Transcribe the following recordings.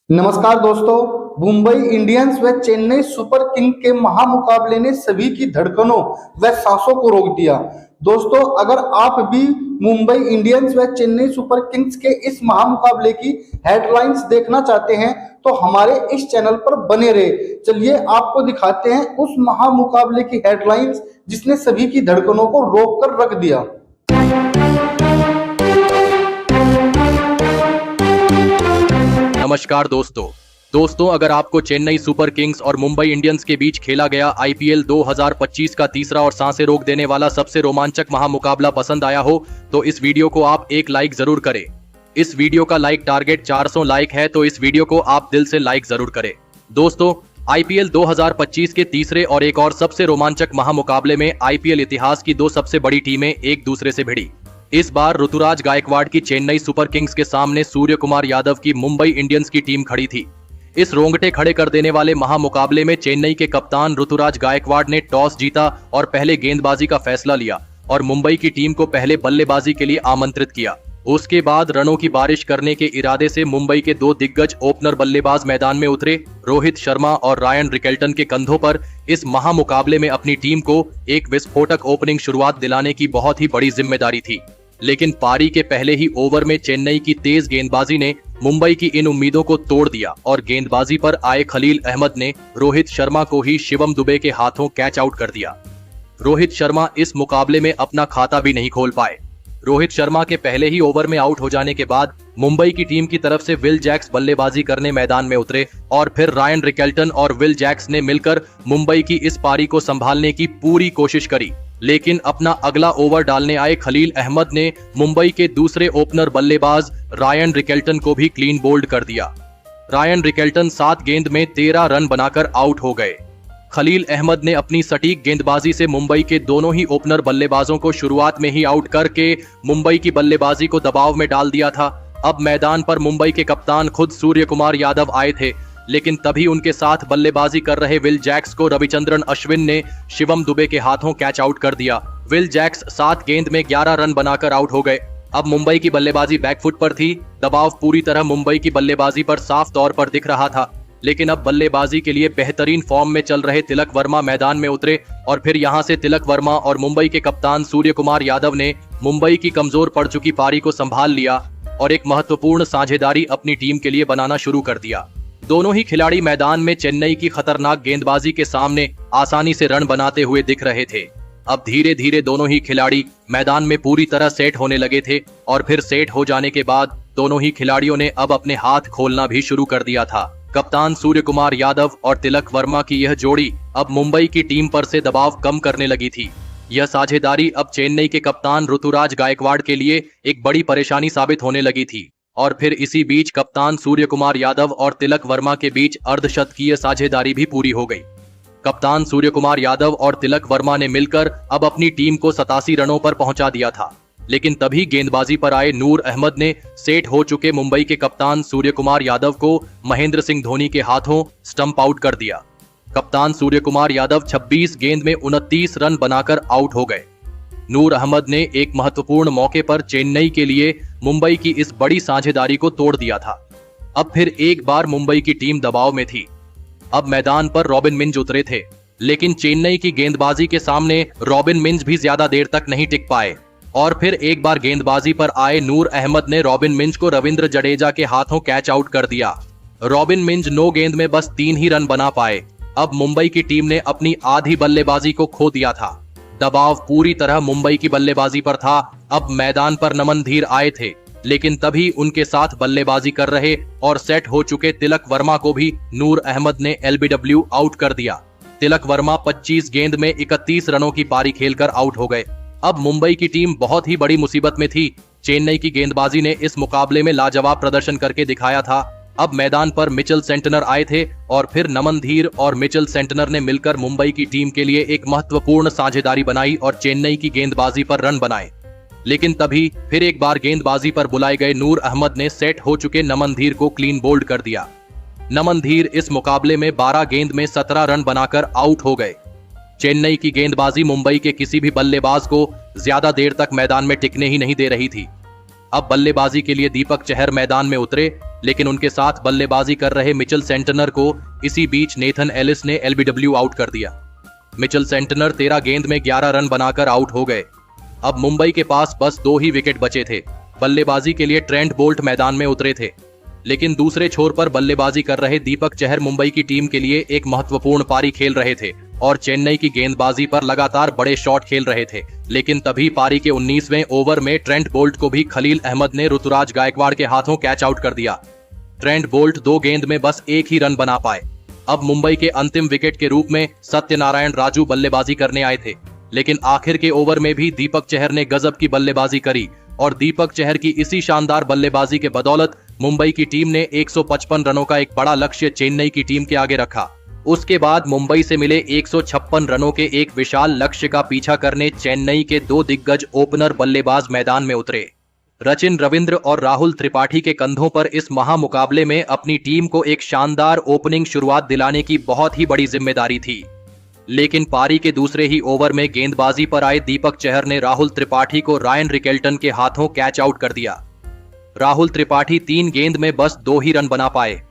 नमस्कार दोस्तों। मुंबई इंडियंस व चेन्नई सुपर किंग के महामुकाबले ने सभी की धड़कनों व सांसों को रोक दिया। दोस्तों, अगर आप भी मुंबई इंडियंस व चेन्नई सुपर किंग्स के इस महामुकाबले की हेडलाइंस देखना चाहते हैं तो हमारे इस चैनल पर बने रहे। चलिए आपको दिखाते हैं उस महामुकाबले की हेडलाइंस जिसने सभी की धड़कनों को रोक कर रख दिया। नमस्कार दोस्तों, अगर आपको चेन्नई सुपर किंग्स और मुंबई इंडियंस के बीच खेला गया आईपीएल 2025 का तीसरा और सांसें रोक देने वाला सबसे रोमांचक महामुकाबला पसंद आया हो तो इस वीडियो को आप एक लाइक जरूर करें। इस वीडियो का लाइक टारगेट 400 लाइक है तो इस वीडियो को आप दिल से लाइक जरूर करें। दोस्तों, आईपीएल 2025 के तीसरे और एक और सबसे रोमांचक महामुकाबले में आईपीएल इतिहास की दो सबसे बड़ी टीमें एक दूसरे से भिड़ी। इस बार ऋतुराज गायकवाड़ की चेन्नई सुपर किंग्स के सामने सूर्य कुमार यादव की मुंबई इंडियंस की टीम खड़ी थी। इस रोंगटे खड़े कर देने वाले महामुकाबले में चेन्नई के कप्तान ऋतुराज गायकवाड़ ने टॉस जीता और पहले गेंदबाजी का फैसला लिया और मुंबई की टीम को पहले बल्लेबाजी के लिए आमंत्रित किया। उसके बाद रनों की बारिश करने के इरादे से मुंबई के दो दिग्गज ओपनर बल्लेबाज मैदान में उतरे। रोहित शर्मा और रायन रिकेल्टन के कंधों पर इस महामुकाबले में अपनी टीम को एक विस्फोटक ओपनिंग शुरुआत दिलाने की बहुत ही बड़ी जिम्मेदारी थी। लेकिन पारी के पहले ही ओवर में चेन्नई की तेज गेंदबाजी ने मुंबई की इन उम्मीदों को तोड़ दिया और गेंदबाजी पर आए खलील अहमद ने रोहित शर्मा को ही शिवम दुबे के हाथों कैच आउट कर दिया। रोहित शर्मा इस मुकाबले में अपना खाता भी नहीं खोल पाए। रोहित शर्मा के पहले ही ओवर में आउट हो जाने के बाद मुंबई की टीम की तरफ से विल जैक्स बल्लेबाजी करने मैदान में उतरे और फिर रायन रिकेल्टन और विल जैक्स ने मिलकर मुंबई की इस पारी को संभालने की पूरी कोशिश करी। लेकिन अपना अगला ओवर डालने आए खलील अहमद ने मुंबई के दूसरे ओपनर बल्लेबाज रायन रिकेल्टन को भी क्लीन बोल्ड कर दिया। रायन रिकेल्टन 7 गेंद में 13 रन बनाकर आउट हो गए। खलील अहमद ने अपनी सटीक गेंदबाजी से मुंबई के दोनों ही ओपनर बल्लेबाजों को शुरुआत में ही आउट करके मुंबई की बल्लेबाजी को दबाव में डाल दिया था। अब मैदान पर मुंबई के कप्तान खुद सूर्य कुमार यादव आए थे, लेकिन तभी उनके साथ बल्लेबाजी कर रहे विल जैक्स को रविचंद्रन अश्विन ने शिवम दुबे के हाथों कैच आउट कर दिया। विल जैक्स 7 गेंद में 11 रन बनाकर आउट हो गए। अब मुंबई की बल्लेबाजी बैकफुट पर थी। दबाव पूरी तरह मुंबई की बल्लेबाजी पर साफ तौर पर दिख रहा था। लेकिन अब बल्लेबाजी के लिए बेहतरीन फॉर्म में चल रहे तिलक वर्मा मैदान में उतरे और फिर यहां से तिलक वर्मा और मुंबई के कप्तान सूर्य कुमार यादव ने मुंबई की कमजोर पड़ चुकी पारी को संभाल लिया और एक महत्वपूर्ण साझेदारी अपनी टीम के लिए बनाना शुरू कर दिया। दोनों ही खिलाड़ी मैदान में चेन्नई की खतरनाक गेंदबाजी के सामने आसानी से रन बनाते हुए दिख रहे थे। अब धीरे धीरे दोनों ही खिलाड़ी मैदान में पूरी तरह सेट होने लगे थे और फिर सेट हो जाने के बाद दोनों ही खिलाड़ियों ने अब अपने हाथ खोलना भी शुरू कर दिया था। कप्तान सूर्य कुमार यादव और तिलक वर्मा की यह जोड़ी अब मुंबई की टीम पर से दबाव कम करने लगी थी। यह साझेदारी अब चेन्नई के कप्तान ऋतुराज गायकवाड़ के लिए एक बड़ी परेशानी साबित होने लगी थी और फिर इसी बीच कप्तान सूर्य कुमार यादव और तिलक वर्मा के बीच अर्धशतकीय साझेदारी भी पूरी हो गई। कप्तान सूर्य कुमार यादव और तिलक वर्मा ने मिलकर अब अपनी टीम को 87 रनों पर पहुंचा दिया था। लेकिन तभी गेंदबाजी पर आए नूर अहमद ने सेट हो चुके मुंबई के कप्तान सूर्य कुमार यादव को महेंद्र सिंह धोनी के हाथों स्टंप आउट कर दिया। कप्तान सूर्य कुमार यादव 26 गेंद में 29 रन बनाकर आउट हो गए। नूर अहमद ने एक महत्वपूर्ण मौके पर चेन्नई के लिए मुंबई की इस बड़ी साझेदारी को तोड़ दिया था। अब फिर एक बार मुंबई की टीम दबाव में थी। अब मैदान पर रॉबिन मिंज उतरे थे, लेकिन चेन्नई की गेंदबाजी के सामने रॉबिन मिंज भी ज्यादा देर तक नहीं टिक पाए और फिर एक बार गेंदबाजी पर आए नूर अहमद ने रॉबिन मिंज को रविंद्र जडेजा के हाथों कैच आउट कर दिया। रॉबिन मिंज 9 गेंद में बस 3 ही रन बना पाए। अब मुंबई की टीम ने अपनी आधी बल्लेबाजी को खो दिया था। दबाव पूरी तरह मुंबई की बल्लेबाजी पर था। अब मैदान पर नमन धीर आए थे, लेकिन तभी उनके साथ बल्लेबाजी कर रहे और सेट हो चुके तिलक वर्मा को भी नूर अहमद ने एलबीडब्ल्यू आउट कर दिया। तिलक वर्मा 25 गेंद में 31 रनों की पारी खेलकर आउट हो गए। अब मुंबई की टीम बहुत ही बड़ी मुसीबत में थी। चेन्नई की गेंदबाजी ने इस मुकाबले में लाजवाब प्रदर्शन करके दिखाया था। अब मैदान पर मिचेल सेंटनर आए थे और फिर नमन धीर और मिचेल सेंटनर ने मिलकर मुंबई की टीम के लिए एक महत्वपूर्ण साझेदारी बनाई और चेन्नई की गेंदबाजी पर रन बनाए। लेकिन तभी फिर एक बार गेंदबाजी पर बुलाए गए नूर अहमद ने सेट हो चुके नमन धीर को क्लीन बोल्ड कर दिया। नमन धीर इस मुकाबले में 12 गेंद में 17 रन बनाकर आउट हो गए। चेन्नई की गेंदबाजी मुंबई के किसी भी बल्लेबाज को ज्यादा देर तक मैदान में टिकने ही नहीं दे रही थी। अब बल्लेबाजी के लिए दीपक चहर मैदान में उतरे, लेकिन उनके साथ बल्लेबाजी कर रहे मिचेल सेंटनर को इसी बीच नेथन एलिस ने एलबीडब्ल्यू आउट कर दिया। मिचेल सेंटनर 13 गेंद में 11 रन बनाकर आउट हो गए। अब मुंबई के पास बस 2 ही विकेट बचे थे। बल्लेबाजी के लिए ट्रेंट बोल्ट मैदान में उतरे थे, लेकिन दूसरे छोर पर बल्लेबाजी कर रहे दीपक चहर मुंबई की टीम के लिए एक महत्वपूर्ण पारी खेल रहे थे और चेन्नई की गेंदबाजी पर लगातार बड़े शॉट खेल रहे थे। लेकिन तभी पारी के 19वें ओवर में ट्रेंट बोल्ट को भी खलील अहमद ने ऋतुराज गायकवाड़ के हाथों कैच आउट कर दिया। ट्रेंट बोल्ट 2 गेंद में बस 1 ही रन बना पाए। अब मुंबई के अंतिम विकेट के रूप में सत्यनारायण राजू बल्लेबाजी करने आए थे, लेकिन आखिर के ओवर में भी दीपक चहर ने गजब की बल्लेबाजी करी और दीपक चहर की इसी शानदार बल्लेबाजी के बदौलत मुंबई की टीम ने 155 रनों का एक बड़ा लक्ष्य चेन्नई की टीम के आगे रखा। उसके बाद मुंबई से मिले 156 रनों के एक विशाल लक्ष्य का पीछा करने चेन्नई के 2 दिग्गज ओपनर बल्लेबाज मैदान में उतरे। रचिन रविंद्र और राहुल त्रिपाठी के कंधों पर इस महामुकाबले में अपनी टीम को एक शानदार ओपनिंग शुरुआत दिलाने की बहुत ही बड़ी जिम्मेदारी थी। लेकिन पारी के दूसरे ही ओवर में गेंदबाजी पर आए दीपक चहर ने राहुल त्रिपाठी को रायन रिकेल्टन के हाथों कैच आउट कर दिया। राहुल त्रिपाठी 3 गेंद में बस 2 ही रन बना पाए।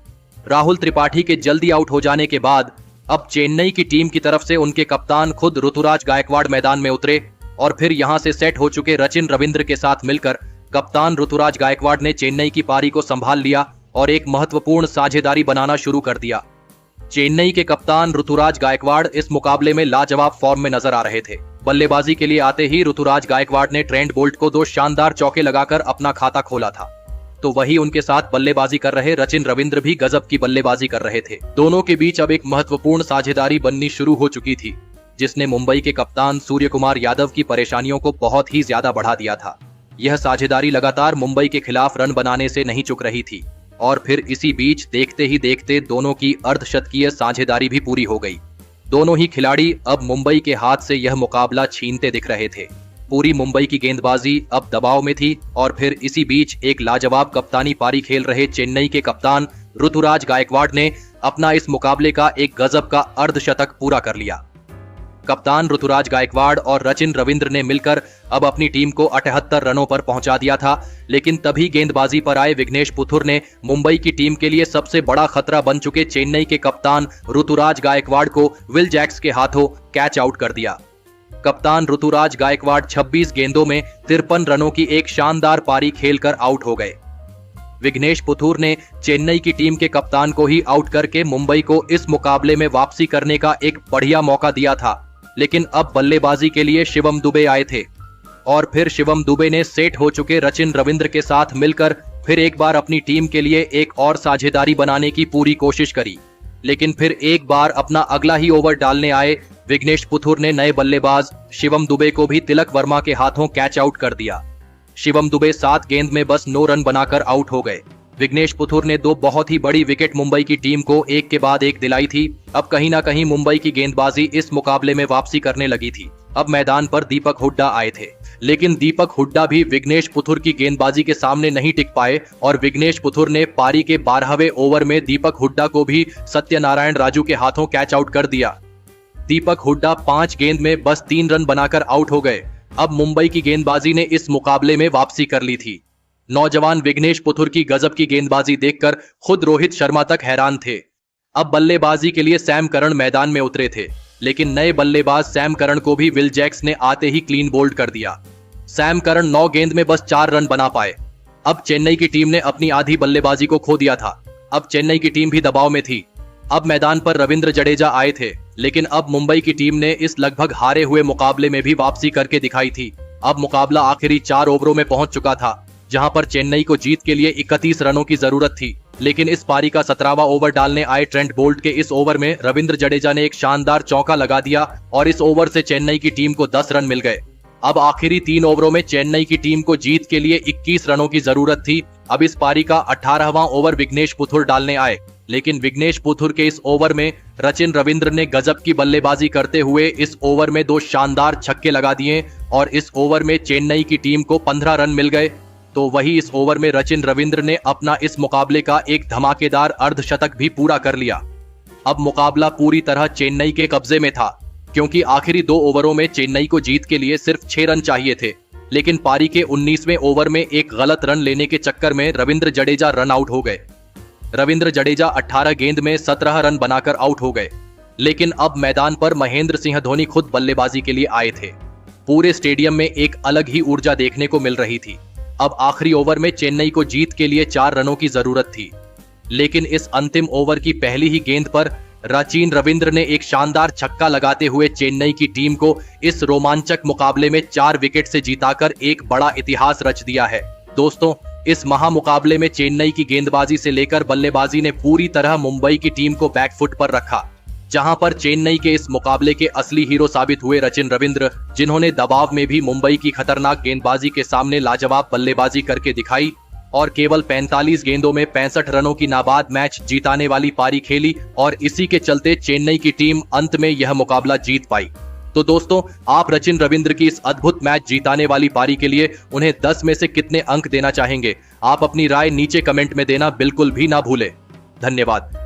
राहुल त्रिपाठी के जल्दी आउट हो जाने के बाद अब चेन्नई की टीम की तरफ से उनके कप्तान खुद ऋतुराज गायकवाड़ मैदान में उतरे और फिर यहां से सेट हो चुके रचिन रविंद्र के साथ मिलकर कप्तान ऋतुराज गायकवाड़ ने चेन्नई की पारी को संभाल लिया और एक महत्वपूर्ण साझेदारी बनाना शुरू कर दिया। चेन्नई के कप्तान ऋतुराज गायकवाड़ इस मुकाबले में लाजवाब फॉर्म में नजर आ रहे थे। बल्लेबाजी के लिए आते ही ऋतुराज गायकवाड़ ने ट्रेंट बोल्ट को 2 शानदार चौके लगाकर अपना खाता खोला था, तो वही उनके साथ बल्लेबाजी कर रहे रचिन रविंद्र भी गजब की बल्लेबाजी कर रहे थे। दोनों के बीच अब एक महत्वपूर्ण साझेदारी बननी शुरू हो चुकी थी, जिसने मुंबई के कप्तान सूर्य कुमार यादव की परेशानियों को बहुत ही ज्यादा बढ़ा दिया था। यह साझेदारी लगातार मुंबई के खिलाफ रन बनाने से नहीं चुक रही थी और फिर इसी बीच देखते ही देखते दोनों की अर्धशतकीय साझेदारी भी पूरी हो गई। दोनों ही खिलाड़ी अब मुंबई के हाथ से यह मुकाबला छीनते दिख रहे थे। पूरी मुंबई की गेंदबाजी अब दबाव में थी और फिर इसी बीच एक लाजवाब कप्तानी पारी खेल रहे चेन्नई के कप्तान ऋतुराज गायकवाड़ ने अपना इस मुकाबले का एक गजब का अर्धशतक पूरा कर लिया। कप्तान ऋतुराज गायकवाड़ और रचिन रविंद्र ने मिलकर अब अपनी टीम को 78 रनों पर पहुंचा दिया था, लेकिन तभी गेंदबाजी पर आए विघ्नेश पुथुर ने मुंबई की टीम के लिए सबसे बड़ा खतरा बन चुके चेन्नई के कप्तान ऋतुराज गायकवाड़ को विल जैक्स के हाथों कैच आउट कर दिया। कप्तान ऋतुराज गायकवाड़ 26 गेंदों में 53 रनों की एक शानदार पारी खेलकर आउट हो गए। विघ्नेश पुथुर ने चेन्नई की टीम के कप्तान को ही आउट करके मुंबई को इस मुकाबले में वापसी करने का एक बढ़िया मौका दिया था, लेकिन अब बल्लेबाजी के लिए शिवम दुबे आए थे और फिर शिवम दुबे ने सेट हो चुके रचिन रविंद्र के साथ मिलकर फिर एक बार अपनी टीम के लिए एक और साझेदारी बनाने की पूरी कोशिश करी। लेकिन फिर एक बार अपना अगला ही ओवर डालने आए विघ्नेश पुथुर ने नए बल्लेबाज शिवम दुबे को भी तिलक वर्मा के हाथों कैच आउट कर दिया। शिवम दुबे 7 गेंद में बस 9 रन बनाकर आउट हो गए। विघ्नेश पुथुर ने 2 बहुत ही बड़ी विकेट मुंबई की टीम को एक के बाद एक दिलाई थी। अब कहीं ना कहीं मुंबई की गेंदबाजी इस मुकाबले में वापसी करने लगी थी। अब मैदान पर दीपक हुड्डा आए थे, लेकिन दीपक हुड्डा भी विघ्नेश पुथुर की गेंदबाजी के सामने नहीं टिक पाए और विघ्नेश पुथुर ने पारी के 12वें ओवर में दीपक हुड्डा को भी सत्यनारायण राजू के हाथों कैच आउट कर दिया। दीपक हुड्डा 5 गेंद में बस 3 रन बनाकर आउट हो गए। अब मुंबई की गेंदबाजी ने इस मुकाबले में वापसी कर ली थी। नौजवान विघ्नेश पुथुर की गजब की गेंदबाजी देखकर खुद रोहित शर्मा तक हैरान थे। अब बल्लेबाजी के लिए सैम करन मैदान में उतरे थे, लेकिन नए बल्लेबाज सैम करन को भी विल जैक्स ने आते ही क्लीन बोल्ड कर दिया। सैम करन 9 गेंद में बस 4 रन बना पाए। अब चेन्नई की टीम ने अपनी आधी बल्लेबाजी को खो दिया था। अब चेन्नई की टीम भी दबाव में थी। अब मैदान पर रविंद्र जडेजा आए थे, लेकिन अब मुंबई की टीम ने इस लगभग हारे हुए मुकाबले में भी वापसी करके दिखाई थी। अब मुकाबला आखिरी 4 ओवरों में पहुंच चुका था, जहां पर चेन्नई को जीत के लिए 31 रनों की जरूरत थी। लेकिन इस पारी का 17वां ओवर डालने आए ट्रेंट बोल्ट के इस ओवर में रविंद्र जडेजा ने एक शानदार चौका लगा दिया और इस ओवर से चेन्नई की टीम को 10 रन मिल गए। अब आखिरी 3 ओवरों में चेन्नई की टीम को जीत के लिए 21 रनों की जरूरत थी। अब इस पारी का 18वां ओवर विघ्नेश पुथुर डालने आए, लेकिन विघ्नेश पुथुर के इस ओवर में रचिन रविंद्र ने गजब की बल्लेबाजी करते हुए इस ओवर में 2 शानदार छक्के लगा दिए और इस ओवर में चेन्नई की टीम को 15 रन मिल गए। तो वही इस ओवर में रचिन रविंद्र ने अपना इस मुकाबले का एक धमाकेदार अर्धशतक भी पूरा कर लिया। अब मुकाबला पूरी तरह चेन्नई के कब्जे में था, क्योंकि आखिरी 2 ओवरों में चेन्नई को जीत के लिए सिर्फ 6 रन चाहिए थे। लेकिन पारी के 19वें ओवर में एक गलत रन लेने के चक्कर में रविंद्र जडेजा रन आउट हो गए। रविंद्र जडेजा 18 गेंद में 17 रन बनाकर आउट हो गए। लेकिन अब मैदान पर महेंद्र सिंह धोनी खुद बल्लेबाजी के लिए आए थे। पूरे स्टेडियम में एक अलग ही ऊर्जा देखने को मिल रही थी। अब आखिरी ओवर में चेन्नई को जीत के लिए 4 रनों की जरूरत थी, लेकिन इस अंतिम ओवर की पहली ही गेंद पर राचिन रविंद्र ने एक शानदार छक्का लगाते हुए चेन्नई की टीम को इस रोमांचक मुकाबले में 4 विकेट से जीताकर एक बड़ा इतिहास रच दिया है। दोस्तों, इस महामुकाबले में चेन्नई की गेंदबाजी से लेकर बल्लेबाजी ने पूरी तरह मुंबई की टीम को बैकफुट पर रखा, जहां पर चेन्नई के इस मुकाबले के असली हीरो साबित हुए राचिन रविंद्र, जिन्होंने दबाव में भी मुंबई की खतरनाक गेंदबाजी के सामने लाजवाब बल्लेबाजी करके दिखाई और केवल 45 गेंदों में 65 रनों की नाबाद मैच जीताने वाली पारी खेली और इसी के चलते चेन्नई की टीम अंत में यह मुकाबला जीत पाई। तो दोस्तों, आप राचिन रविंद्र की इस अद्भुत मैच जीताने वाली पारी के लिए उन्हें 10 में से कितने अंक देना चाहेंगे? आप अपनी राय नीचे कमेंट में देना बिल्कुल भी ना भूलें। धन्यवाद।